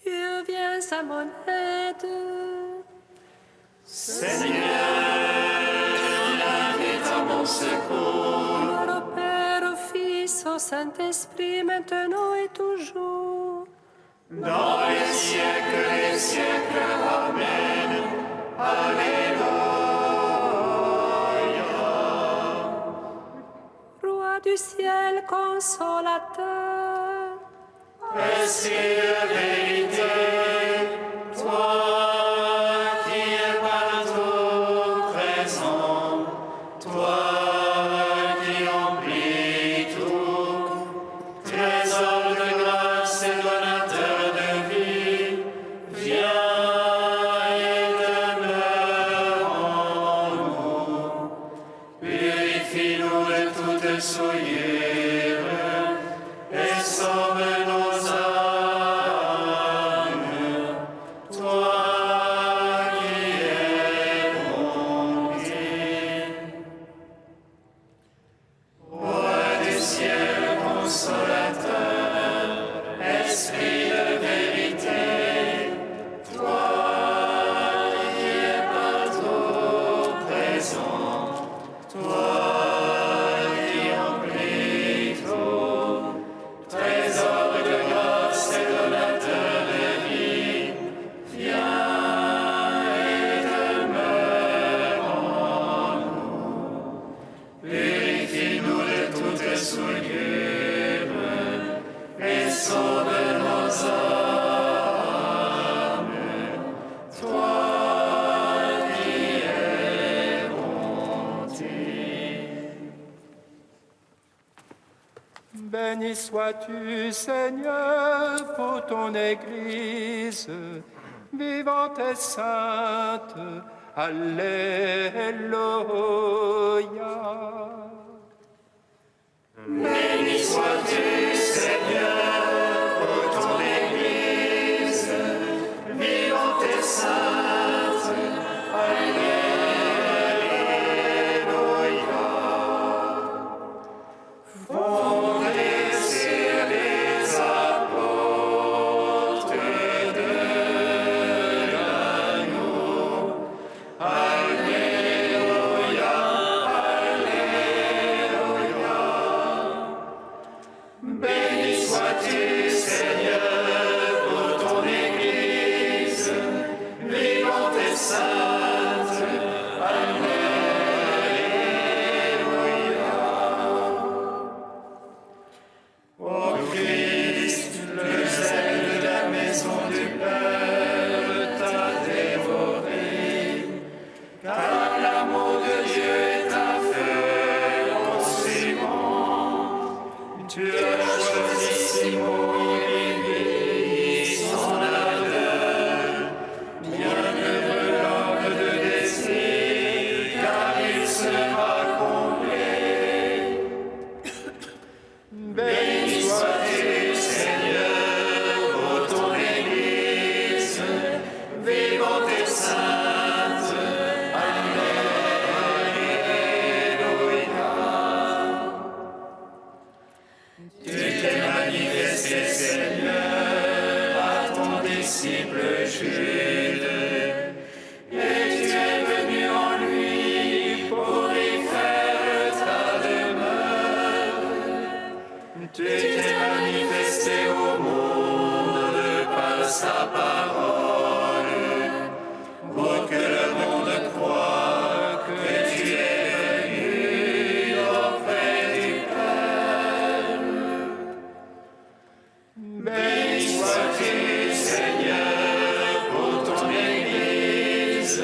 Dieu vient à mon aide. Seigneur, viens à mon secours. Gloire au Père, au Fils, au Saint-Esprit, maintenant et toujours. Dans les siècles, Amen. Alléluia. Roi du ciel, consolateur. Esprit de vérité, toi qui es partout présent, toi qui emplis tout, trésor de grâce et donateur de vie, viens et demeure en nous. Purifie-nous de toute souillure et sauve nos âmes. Toi qui es bonté. Roi du ciel consolateur, Esprit de vérité, toi qui es partout présent, toi qui emplis tout, trésor de grâce et donateur de vie, viens et demeure en nous. Purifie-nous de toute souillure et sauve nos âmes. Toi qui es bonté. Béni sois-tu, Seigneur, pour ton Église, vivante et sainte. Alléluia. Béni sois-tu, Seigneur, pour ton Église, vivante et sainte. Alléluia. Fondée sur les apôtres de l'agneau. Alléluia, Alléluia. Béni sois-tu, Seigneur, pour ton Église, vivante et sainte. Alléluia. Ô Christ, le zèle de la maison du Père t'a dévoré, car l'amour de Dieu est un feu consumant. Tu as choisi Simon et lui son ardeur, bienheureux l'homme de désir, car il sera comblé. Béni sois-tu, Seigneur, pour ton Église, vivante et sainte. Alléluia. Tu t'es manifesté, Seigneur, à ton disciple Jude, et tu es venu en lui pour y faire ta demeure. Tu t'es manifesté au monde par sa parole, pour que le monde croie que tu es venu auprès du Père. Béni sois-tu, Seigneur, pour ton Église,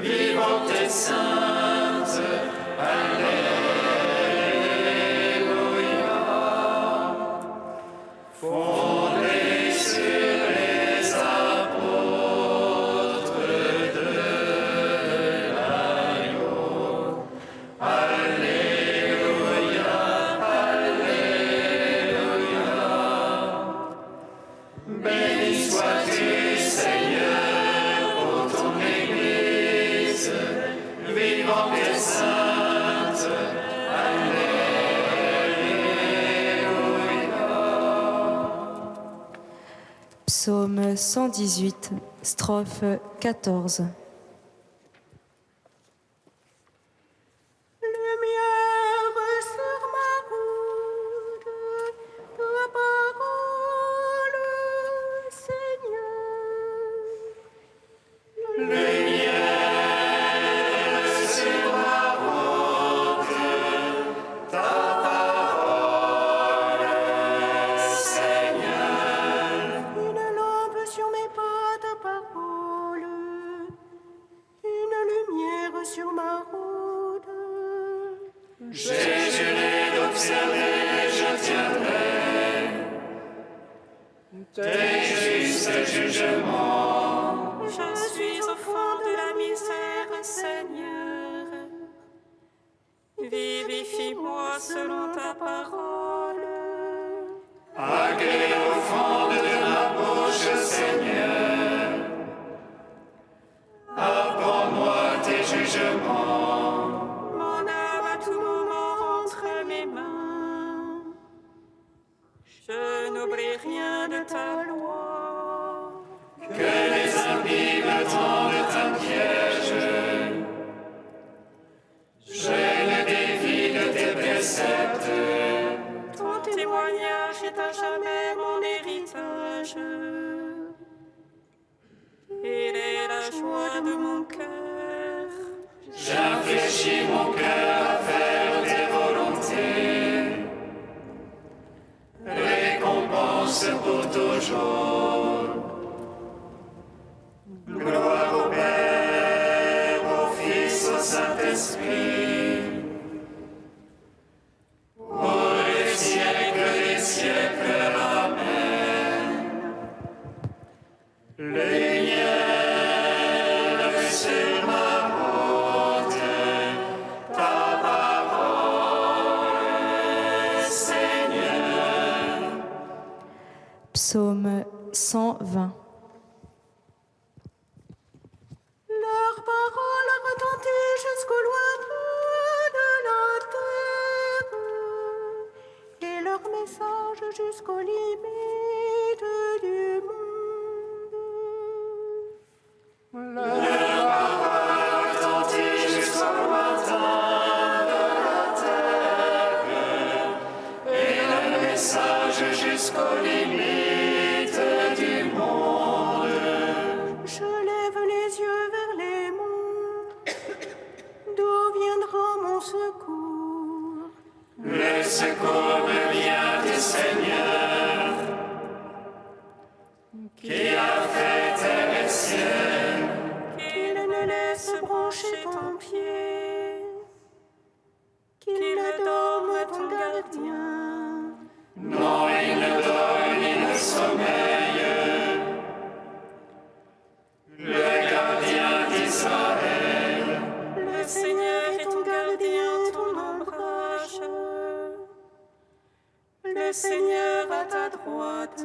vivante et sainte. Alléluia. Fondée sur les apôtres Psaume 118, strophe 14. Lumière sur ma route, ta parole, Seigneur. Lumière sur ma route, ta parole, Seigneur. Une lampe sur mes pas, ta parole, une lumière sur ma route. J'ai juré d'observer, je tiendrai tes justes jugements. Je suis au fond de la misère, Seigneur. Vivifie-moi selon ta parole. Agré au fond de ma bouche, Seigneur. Apprends-moi tes jugements. Mon âme à tout moment entre mes mains. Je n'oublie rien de ta loi. Que les impies me tendent un piège. Je le défie de tes préceptes. Ton témoignage est à jamais mon héritage. Il est la joie de mon cœur. J'infléchis mon cœur à faire tes volontés. Récompense pour toujours. Gloire au Père, au Fils, au Saint-Esprit. Pour les siècles des siècles. Amen. Lumière sur ma route, ta parole, Seigneur. Psaume 120. Leur parole retentit jusqu'au lointain de la terre, et leur message jusqu'aux limites du monde. Retentit jusqu'au lointain de la terre, et le message jusqu'aux limites du monde. Je lève les yeux vers les monts, d'où viendra mon secours? Le secours me vient du Seigneur, qui a fait terre et ciel. Qu'il ne laisse brancher ton pied, qu'il ne dorme ton gardien. Non, il ne dort ni ne sommeille. Le gardien d'Israël. Le Seigneur est ton gardien, ton ombrage. Le Seigneur à ta droite.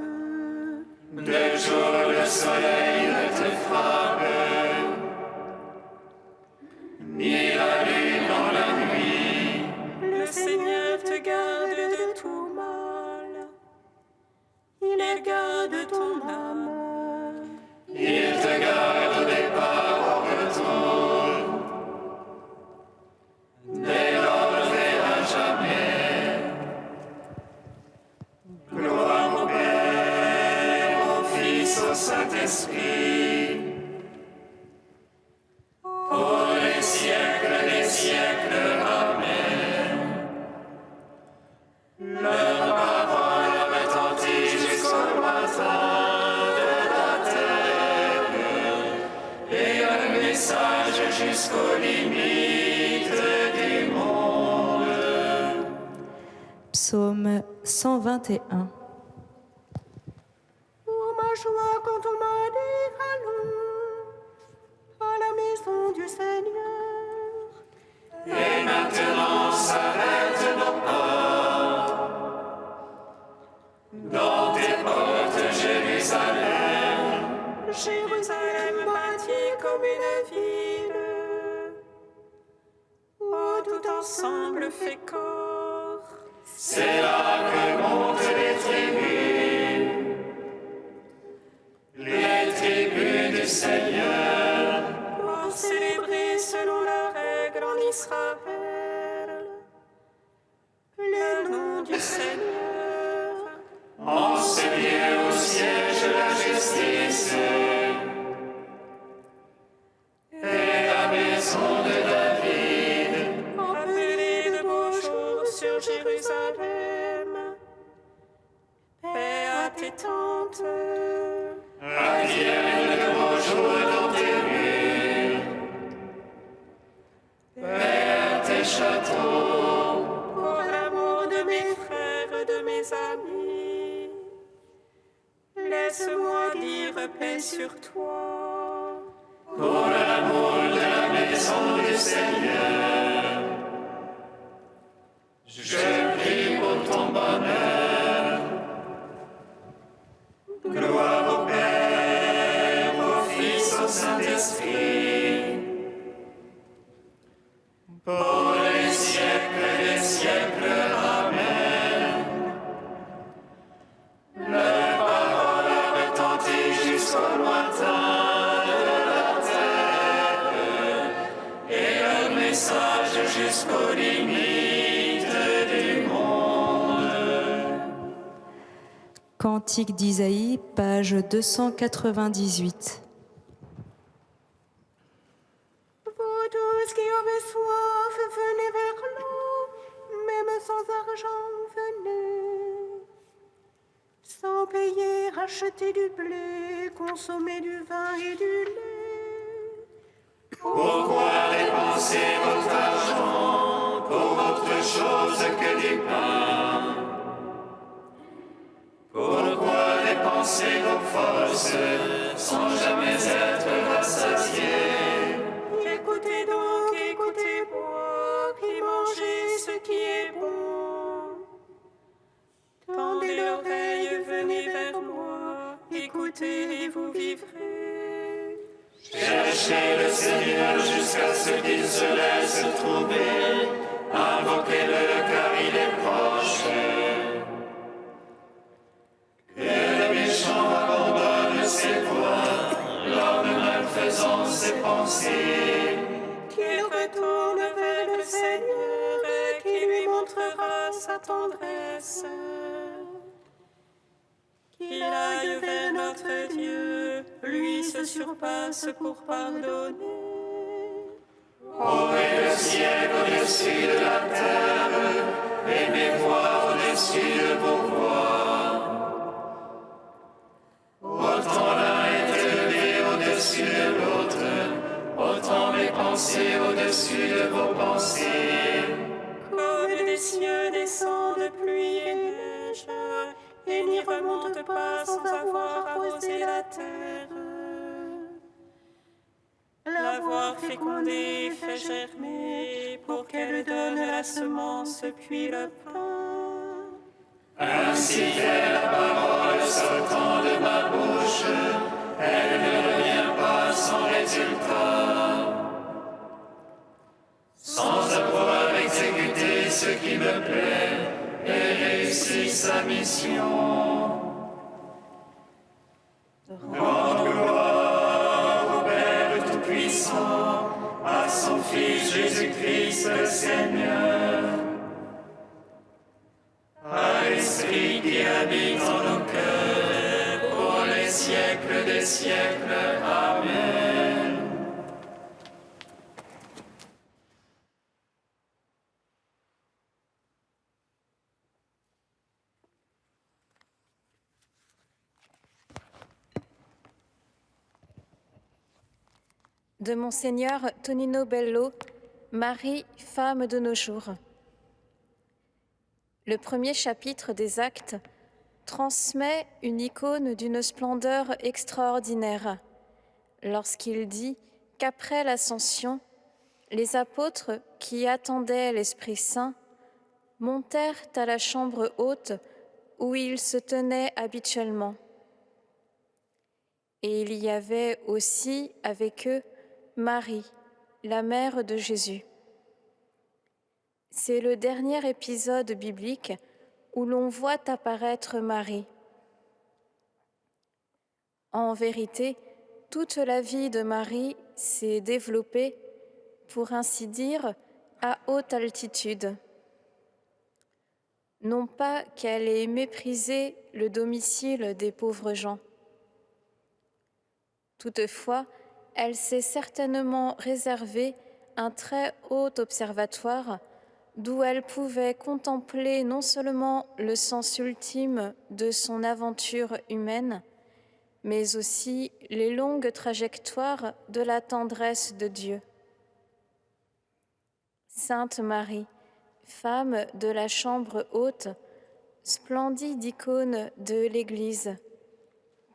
De jour le soleil ne te frappe, ni la lune dans la nuit. Le Seigneur te garde de tout mal. Il garde ton âme. Il te garde des pas au retour, dès l'ordre et à jamais. Gloire au Père, au Fils, au Saint-Esprit, pour les siècles des siècles. Amen. Leur parole retentit jusqu'au lointain de la terre, et le message jusqu'aux limites du monde. Psaume 121. Pour ma joie quand on m'a dit allons à la maison du Seigneur. Et maintenant s'arrêtent nos pas dans tes portes, Jérusalem. Jérusalem bâtie comme une ville, où tout ensemble fait corps. C'est là que montent les tribus. nom du Seigneur. Enseignez au siège la justice et la maison de David. Appelez de beaux jours sur Jérusalem. Paix à tes tentes. Advienne de beaux jours dans tes murs. Paix à tes châteaux. Pour l'amour de mes frères, de mes amis, laisse-moi dire paix sur toi. Pour l'amour de la maison du Seigneur, je prie pour ton bonheur. Gloire au Père, au Fils, au Saint-Esprit, pour les siècles des siècles. Amen. Leur parole a retenti jusqu'au lointain de la terre, et leur message jusqu'aux limites du monde. Cantique d'Isaïe, page 298. Vous tous qui avez soif, venez vers l'eau, même sans argent, venez. Sans payer, achetez du blé, consommez du vin et du lait. Pourquoi dépenser votre argent pour autre chose que du pain? Pourquoi dépenser vos forces sans jamais être rassasiés? Écoutez donc, écoutez-moi, et mangez ce qui est bon. Tendez l'oreille, venez vers moi, écoutez et vous vivrez. Cherchez le Seigneur jusqu'à ce qu'il se laisse trouver. Invoquez-le car il est proche. Que le méchant abandonne ses voies, l'homme malfaisant ses pensées. Qu'il retourne vers le Seigneur, qui lui montrera sa tendresse. Qu'il aille vers notre Dieu, lui se surpasse pour pardonner. Ouvrez le ciel au-dessus de la terre, et mes voix au-dessus de vos voix. Autant l'un est élevé au-dessus de l'autre, autant mes pensées au-dessus de vos pensées. Comme des cieux descendent pluie et neige, et n'y remonte pas sans avoir arrosé la terre. L'avoir fécondée fait germer, pour qu'elle donne la semence puis le pain. Ainsi fait la parole sortant de ma bouche, elle ne revient pas sans résultat. Sans avoir exécuté ce qui me plaît et réussi sa mission. Rende gloire au Père Tout-Puissant, à son Fils Jésus-Christ le Seigneur, à l'Esprit qui habite en nos cœurs, pour les siècles des siècles. Amen. De Monseigneur Tonino Bello, Marie, femme de nos jours. Le premier chapitre des Actes transmet une icône d'une splendeur extraordinaire lorsqu'il dit qu'après l'Ascension, les apôtres qui attendaient l'Esprit Saint montèrent à la chambre haute où ils se tenaient habituellement. Et il y avait aussi avec eux Marie, la mère de Jésus. C'est le dernier épisode biblique où l'on voit apparaître Marie. En vérité, toute la vie de Marie s'est développée, pour ainsi dire, à haute altitude. non pas qu'elle ait méprisé le domicile des pauvres gens. Toutefois, elle s'est certainement réservé un très haut observatoire d'où elle pouvait contempler non seulement le sens ultime de son aventure humaine, mais aussi les longues trajectoires de la tendresse de Dieu. Sainte Marie, femme de la chambre haute, splendide icône de l'Église,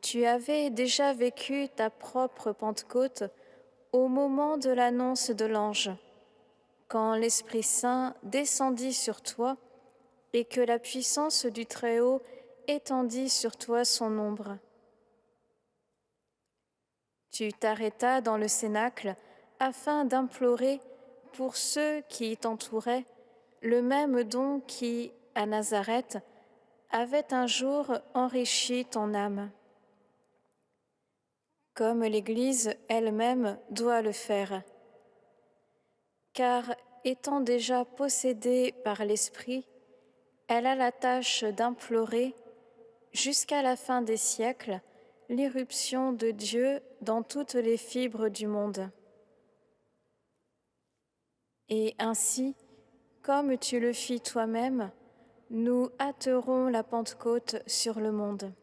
tu avais déjà vécu ta propre Pentecôte au moment de l'annonce de l'ange, quand l'Esprit Saint descendit sur toi et que la puissance du Très-Haut étendit sur toi son ombre. Tu t'arrêtas dans le cénacle afin d'implorer pour ceux qui t'entouraient le même don qui, à Nazareth, avait un jour enrichi ton âme. Comme l'Église elle-même doit le faire. Car, étant déjà possédée par l'Esprit, elle a la tâche d'implorer, jusqu'à la fin des siècles, l'irruption de Dieu dans toutes les fibres du monde. Et ainsi, comme tu le fis toi-même, nous hâterons la Pentecôte sur le monde.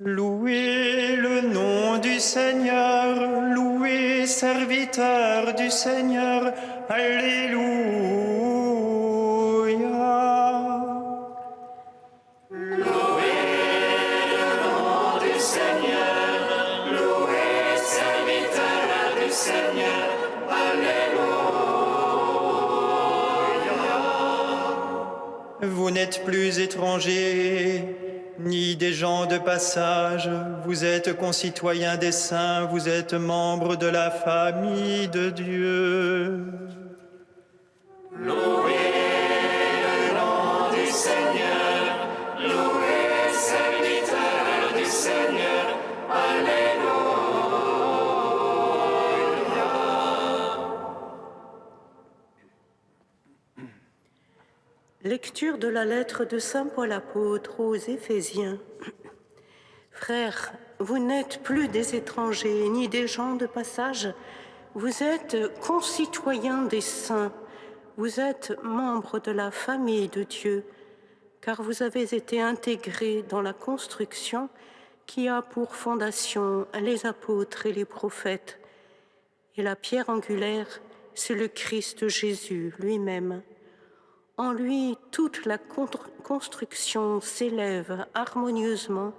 Louez le nom du Seigneur, louez serviteur du Seigneur, Alléluia. Louez le nom du Seigneur, louez serviteur du Seigneur, Alléluia. Vous n'êtes plus étrangers, ni des gens de passage, vous êtes concitoyens des saints, vous êtes membres de la famille de Dieu. Louez le nom du Seigneur, louez serviteur du Seigneur, Alléluia. Lecture de la lettre de saint Paul apôtre aux Éphésiens. Frères, vous n'êtes plus des étrangers ni des gens de passage, vous êtes concitoyens des saints, vous êtes membres de la famille de Dieu, car vous avez été intégrés dans la construction qui a pour fondation les apôtres et les prophètes. Et la pierre angulaire, c'est le Christ Jésus lui-même. En lui, toute la construction s'élève harmonieusement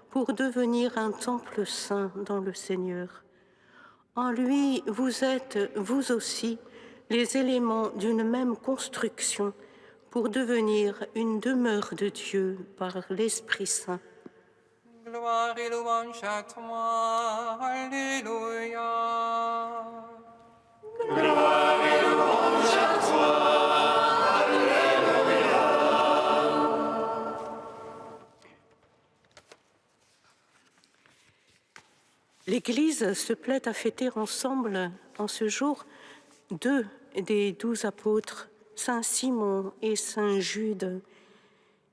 pour devenir un temple saint dans le Seigneur. En lui, vous êtes, vous aussi, les éléments d'une même construction pour devenir une demeure de Dieu par l'Esprit Saint. Gloire et louange à toi. Alléluia. Gloire et louange à toi. Alléluia. L'Église se plaît à fêter ensemble en ce jour 2 des 12 apôtres, Saint Simon et Saint Jude.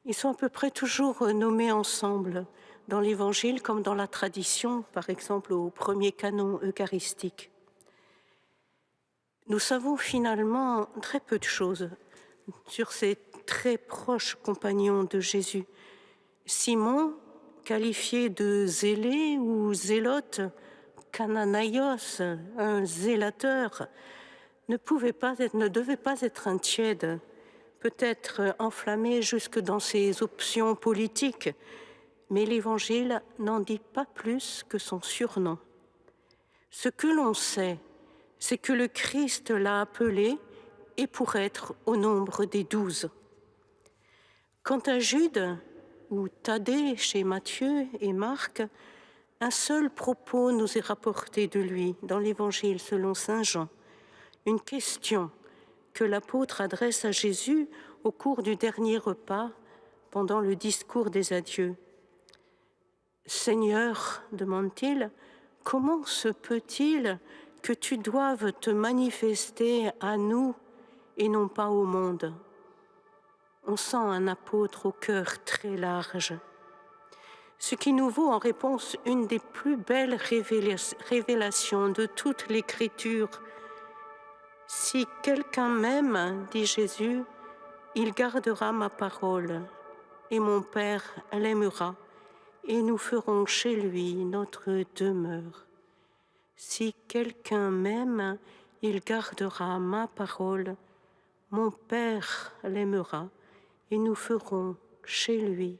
Ils sont à peu près toujours nommés ensemble dans l'Évangile comme dans la tradition, par exemple au premier canon eucharistique. Nous savons finalement très peu de choses sur ces très proches compagnons de Jésus. Simon, qualifié de zélé ou zélote, Cananaios, un zélateur, ne devait pas être un tiède, peut-être enflammé jusque dans ses options politiques, mais l'Évangile n'en dit pas plus que son surnom. Ce que l'on sait, c'est que le Christ l'a appelé et pour être au nombre des 12. Quant à Jude, ou Thaddée chez Matthieu et Marc, un seul propos nous est rapporté de lui dans l'Évangile selon saint Jean, une question que l'apôtre adresse à Jésus au cours du dernier repas pendant le discours des adieux. « Seigneur, demande-t-il, comment se peut-il que tu doives te manifester à nous et non pas au monde ?» On sent un apôtre au cœur très large. Ce qui nous vaut en réponse une des plus belles révélations de toute l'Écriture. « Si quelqu'un m'aime, dit Jésus, il gardera ma parole, et mon Père l'aimera, et nous ferons chez lui notre demeure. Si quelqu'un m'aime, il gardera ma parole, mon Père l'aimera, et nous ferons chez lui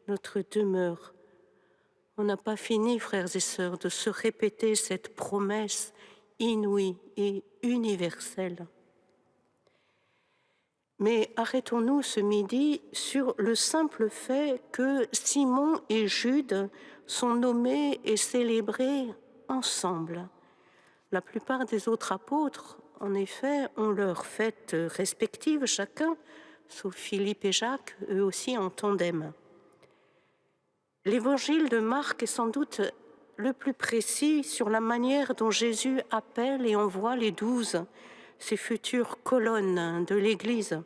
notre demeure. » On n'a pas fini, frères et sœurs, de se répéter cette promesse inouïe et universelle. Mais arrêtons-nous ce midi sur le simple fait que Simon et Jude sont nommés et célébrés ensemble. La plupart des autres apôtres, en effet, ont leurs fêtes respectives chacun, sauf Philippe et Jacques, eux aussi en tandem. L'évangile de Marc est sans doute le plus précis sur la manière dont Jésus appelle et envoie les 12, ces futures colonnes de l'Église.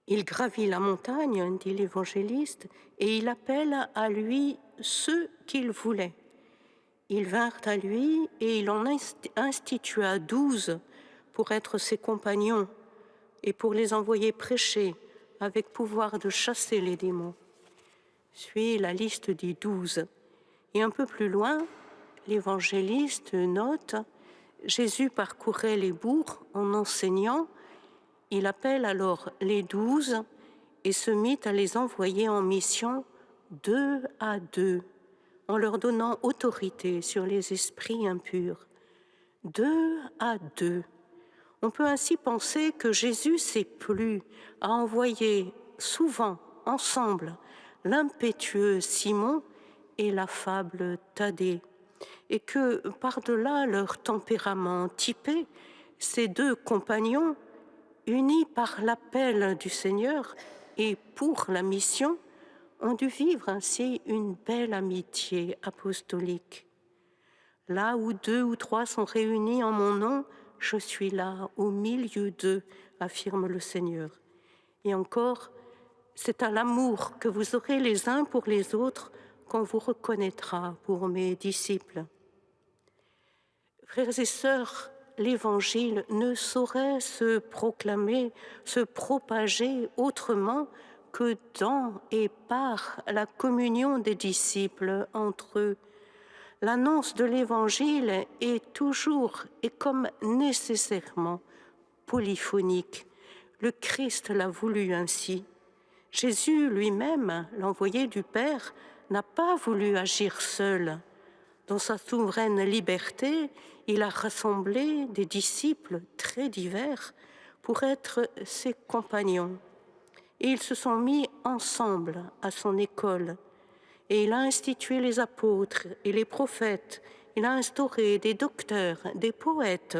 Il gravit la montagne, dit l'évangéliste, et il appelle à lui ceux qu'il voulait. Ils vinrent à lui et il en institua 12 pour être ses compagnons et pour les envoyer prêcher avec pouvoir de chasser les démons. Suit la liste des 12. Et un peu plus loin, l'évangéliste note « Jésus parcourait les bourgs en enseignant. Il appelle alors les 12 et se mit à les envoyer en mission 2 à 2, en leur donnant autorité sur les esprits impurs. 2 à 2. On peut ainsi penser que Jésus s'est plu à envoyer souvent ensemble l'impétueux Simon et l'affable Thaddée, et que par-delà leur tempérament typé, ces 2 compagnons, unis par l'appel du Seigneur et pour la mission, ont dû vivre ainsi une belle amitié apostolique. Là où 2 ou 3 sont réunis en mon nom, je suis là au milieu d'eux, affirme le Seigneur. Et encore, c'est à l'amour que vous aurez les uns pour les autres qu'on vous reconnaîtra pour mes disciples. Frères et sœurs, l'Évangile ne saurait se proclamer, se propager autrement que dans et par la communion des disciples entre eux. L'annonce de l'Évangile est toujours et comme nécessairement polyphonique. Le Christ l'a voulu ainsi. Jésus lui-même, l'envoyé du Père, n'a pas voulu agir seul. Dans sa souveraine liberté, il a rassemblé des disciples très divers pour être ses compagnons. Et ils se sont mis ensemble à son école. Et il a institué les apôtres et les prophètes. Il a instauré des docteurs, des poètes,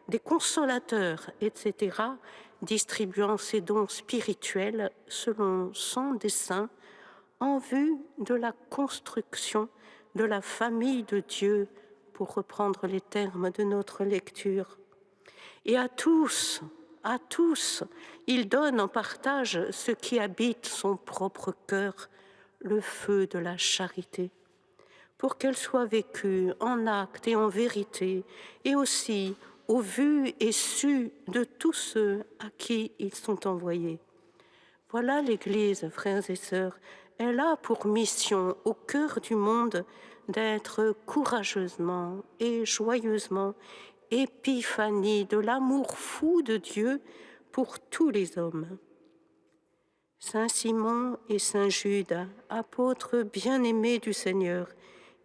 des consolateurs, etc., distribuant ses dons spirituels selon son dessein en vue de la construction de la famille de Dieu, pour reprendre les termes de notre lecture. Et à tous, il donne en partage ce qui habite son propre cœur, le feu de la charité, pour qu'elle soit vécue en acte et en vérité, et aussi au vu et su de tous ceux à qui ils sont envoyés. Voilà l'Église, frères et sœurs. Elle a pour mission au cœur du monde d'être courageusement et joyeusement épiphanie de l'amour fou de Dieu pour tous les hommes. Saint Simon et Saint Jude, apôtres bien-aimés du Seigneur,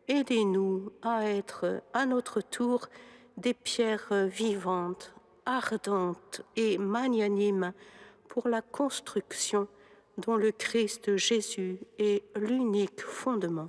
aidez-nous à être à notre tour des pierres vivantes, ardentes et magnanimes pour la construction dont le Christ Jésus est l'unique fondement.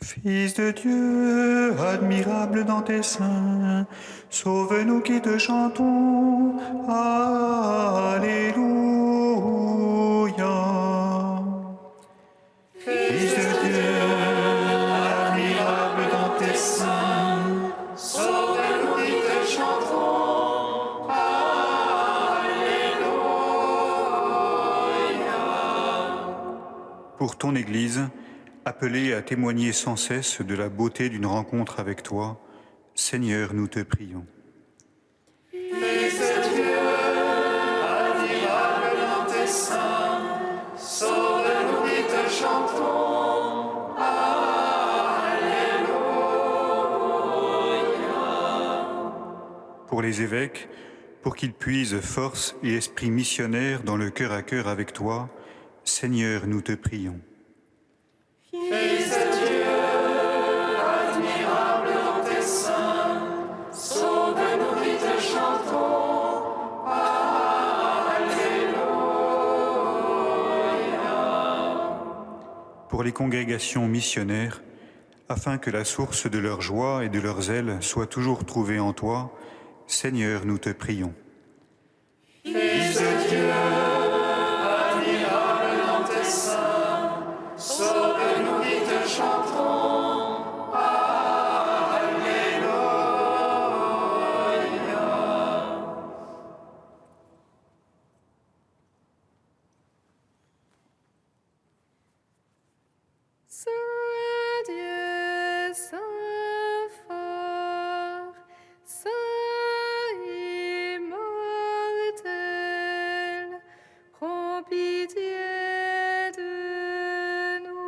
Fils de Dieu, admirable dans tes seins, sauve-nous qui te chantons. Alléluia. Fils de Dieu, admirable dans tes seins, Sauve-nous qui te chantons. Alléluia. Pour ton Église, appelée à témoigner sans cesse de la beauté d'une rencontre avec toi, Seigneur, nous te prions. Fils de Dieu, admirable dans tes seins, sauve-nous qui te chantons. Alléluia. Pour les évêques, pour qu'ils puisent force et esprit missionnaire dans le cœur à cœur avec toi, Seigneur, nous te prions. Fils de Dieu, pour les congrégations missionnaires, afin que la source de leur joie et de leur zèle soit toujours trouvée en toi. Seigneur, nous te prions. Fils de Dieu, admirable dans tes seins, sauve-nous qui te chantons. Saint Dieu, Saint fort, Saint immortel, prends pitié de nous.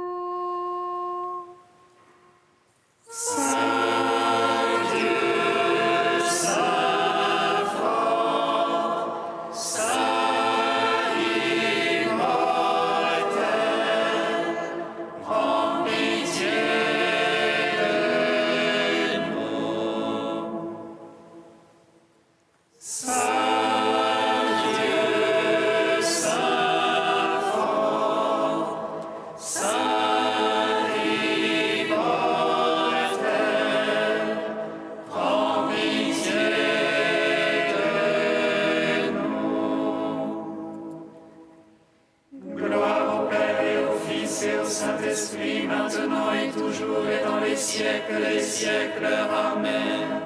Gloire au Père et au Fils et au Saint-Esprit, maintenant et toujours et dans les siècles des siècles. Amen.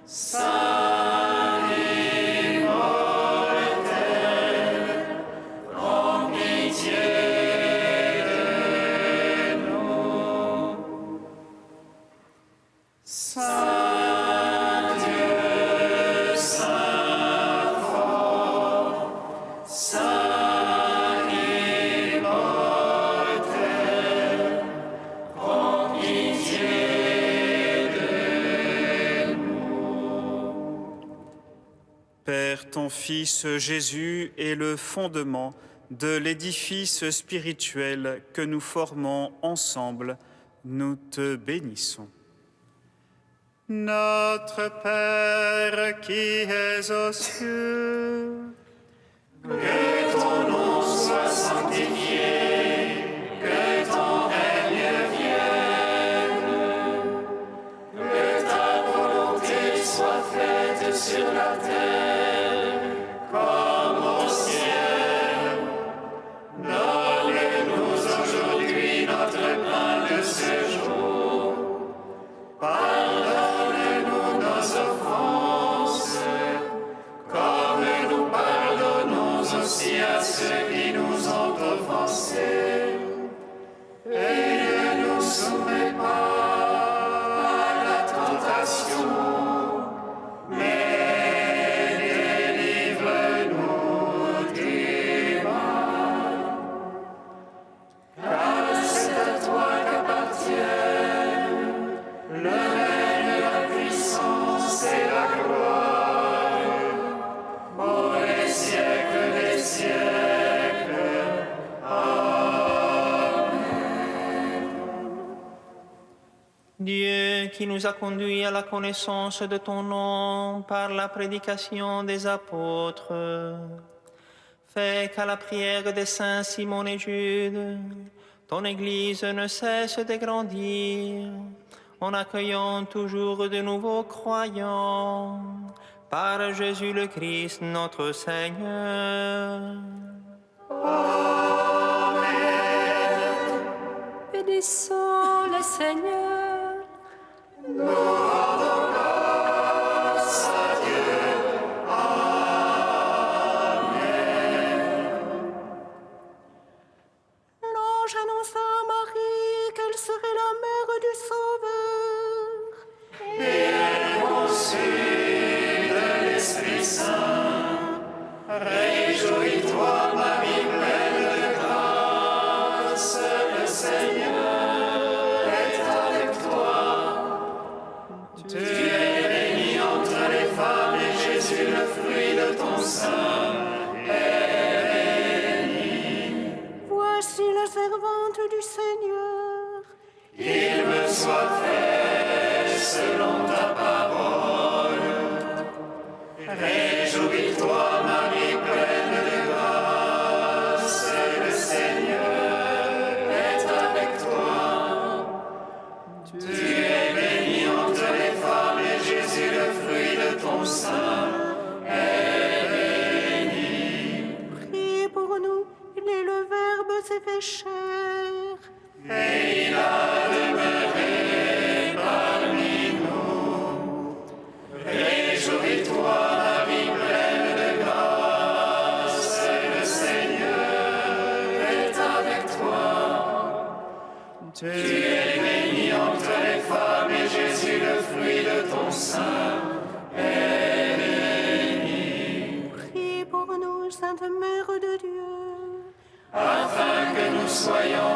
Saint immortel, prends pitié de nous. Saint Dieu, Saint fort, Saint immortel, prends pitié de nous. Père, ton Fils Jésus est le fondement de l'édifice spirituel que nous formons ensemble. Nous te bénissons. Notre Père qui es aux cieux, Que ton nom soit sanctifié, que ton règne vienne, que ta volonté soit faite sur la terre comme au ciel. Donne-nous aujourd'hui notre pain de ce jour. Pardonne-nous nos offenses, comme nous pardonnons aussi à ceux qui nous ont offensés. Et ne nous soumets pas à la tentation, mais délivre-nous du mal. Car c'est à toi qu'appartiennent le règne, la puissance et la gloire, pour les siècles des siècles. Amen. Dieu qui nous a conduits à la connaissance de ton nom par la prédication des apôtres, fais qu'à la prière des saints Simon et Jude, ton Église ne cesse de grandir, en accueillant toujours de nouveaux croyants, par Jésus le Christ notre Seigneur. Bénissons le Seigneur. L'ange annonça à Marie qu'elle serait la mère du Sauveur. Et elle conçut de l'Esprit Saint. Réjouis-toi, Marie pleine de grâce, le Seigneur est avec toi. Tu es bénie entre les femmes et Jésus, le fruit de ton sein, est béni. Voici la servante du Seigneur. Qu'il me soit fait selon ta parole. Réjouis-toi, Marie pleine de grâce, le Seigneur est avec pécheurs. Et il a demeuré parmi nous. Réjouis-toi, Marie pleine de grâce, le Seigneur est avec toi. Tu es bénie entre les femmes, et Jésus, le fruit de ton sein, est béni. Prie pour nous, Sainte Mère de Dieu, Afin que nous soyons